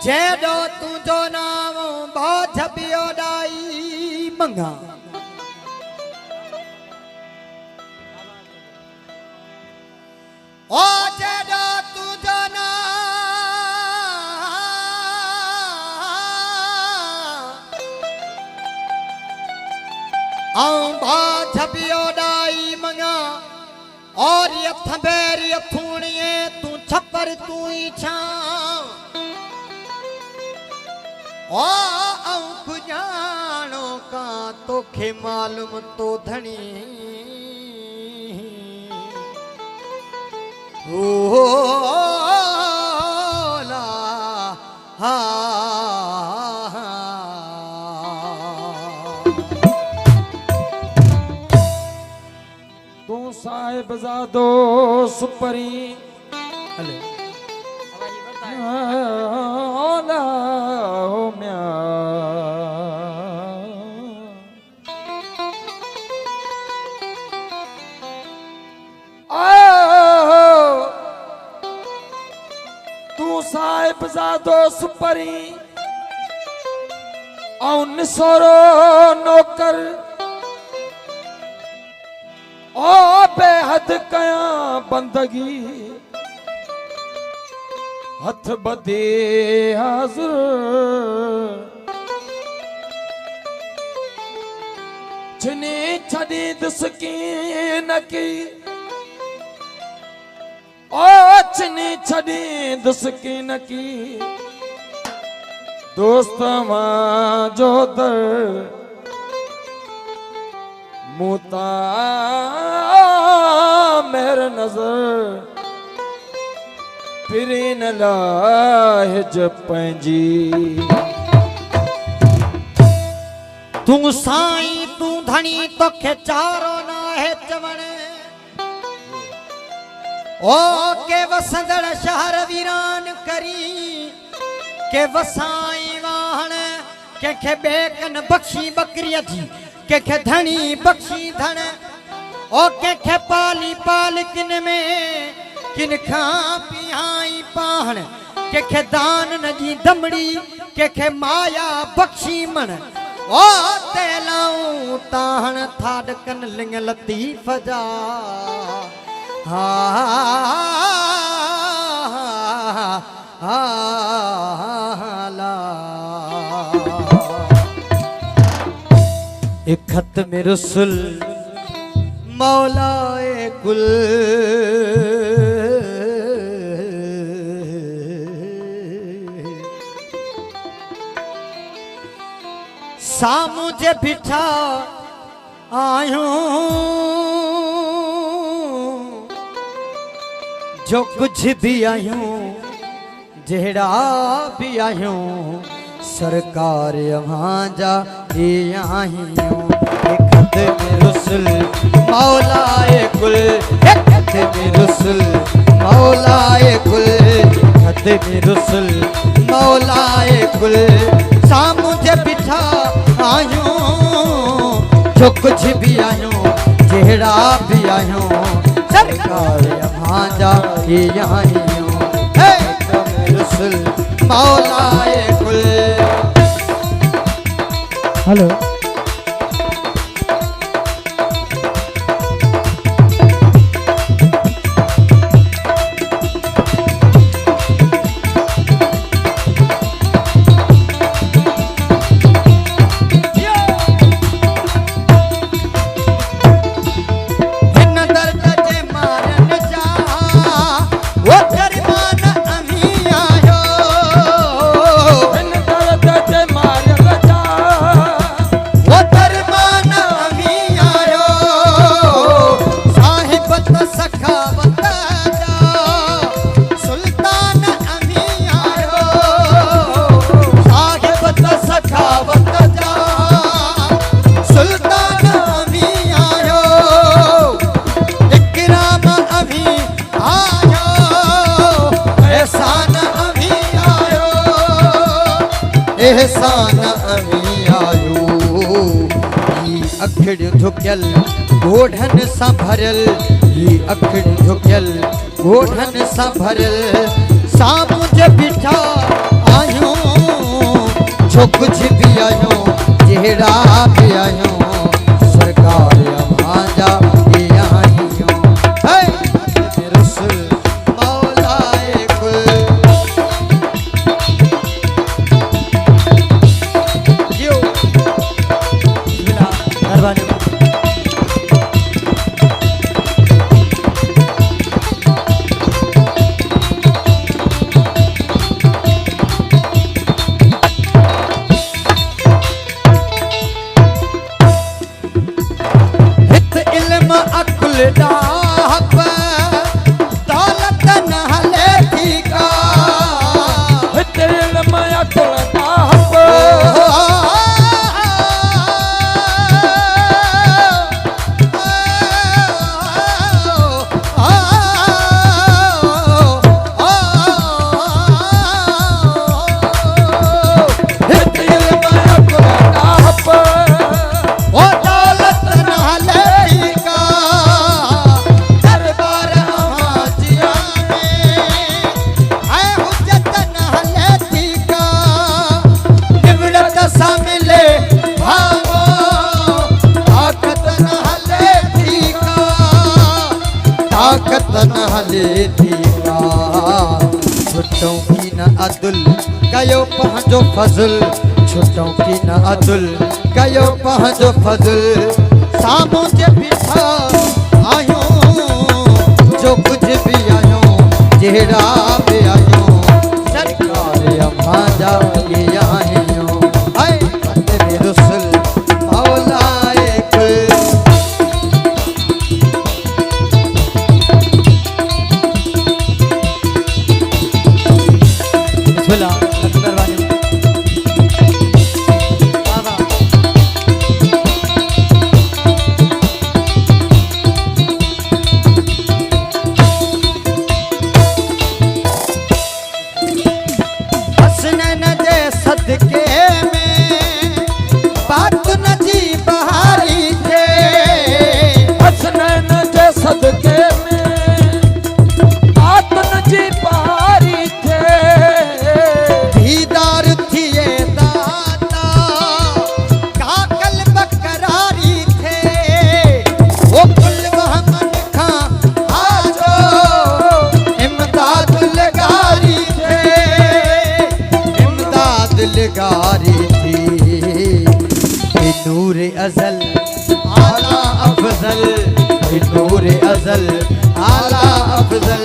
जेडो तुझो नाम बाझ बियोडाई मंगा ओ जेडो तुझो नाम बाझ बियोडाई मंगा और ये थंबेर ये थूणिए तू छप्पर तू ही छा ओ खुजानो का तोखे मालूम तो धनी ओ ला हा तू साहिब ज़ादो सुपरी हले तू साहिब ज़ादो सुपरी और निसोरो नौकर ओ बेहद कया बंदगी हथ बदे हाज़िर छिनी छड़ी दसकीन की ओ छिनी छड़ी दसकीन की दोस्त मां जो दर मुता मेर नजर फिरी न लाहिज पंजी तू साईं तू धनी तो चारो ना है चवण ओ के वसंदड़ शहर वीरान करी के वसाई वाहन के बेकन बख्शी बकरिया जी के धनी बख्शी धन ओ के पाली पाल किन में किन खां पियाई पाहन के दान न जी दमड़ी के माया बख्शी मन ओ तेलाऊं ताहन थाड कन लिंग लतीफ जा हा हा ला एक खत में रसुल मौलाए कुल सामू जे बिठा आयूं जो कुछ भी आयूं जेड़ा भी आयूं सरकार वहाँ जा आयूं एक खत में रसुल मौलाए कुल एक खत में रसुल मौलाए कुल खत में रसुल मौलाए कुल सामू जे बिठा आयूं जो कुछ भी आयूं जेड़ा भी आयूं सरकार वहाँ जा आयूं रसुल मौलाए कुल हेलो दर सां न अमी आयो ही अखिड़ झुकियल ॻोढ़नि सां भरियल ही अखिड़ झुकियल ॻोढ़नि सां भरियल साम्हूं जे बीठा आहियूं जो कुझु बि आहियूं जहिड़ा बि आहियूं सरकार अमांजा ये आहियूं है रसूल मौलाए कुल यो बिना मेहरबानी अकुल डाहप दौलत न हले थी का दिल में अकुल डाहप ताकत न हले थी का छुटों की न अदुल कयो पंहिंजो फज़ल छुटों की न अदुल कयो पंहिंजो फज़ल साम्हूं जे बीठा आहियूं जो कुझु बि आहियूं जहिड़ा बि आहियूं सरकार अमांजा ये आहियूं हाय तेरे रसूल मौलाए कुल बिस्मिल्लाह मेहरबानी हसनैन जे सदके में बात न जी बहारी थे हसनैन जे सदके में बात न जी बहारी थे दीदार थिए दाता काकल बकरारी थे वो कुल वहमन खां आजो इमदाद लगारी थे इमदाद लगारी थी नूर अज़ल आला अफजल नूर अज़ल आला अफजल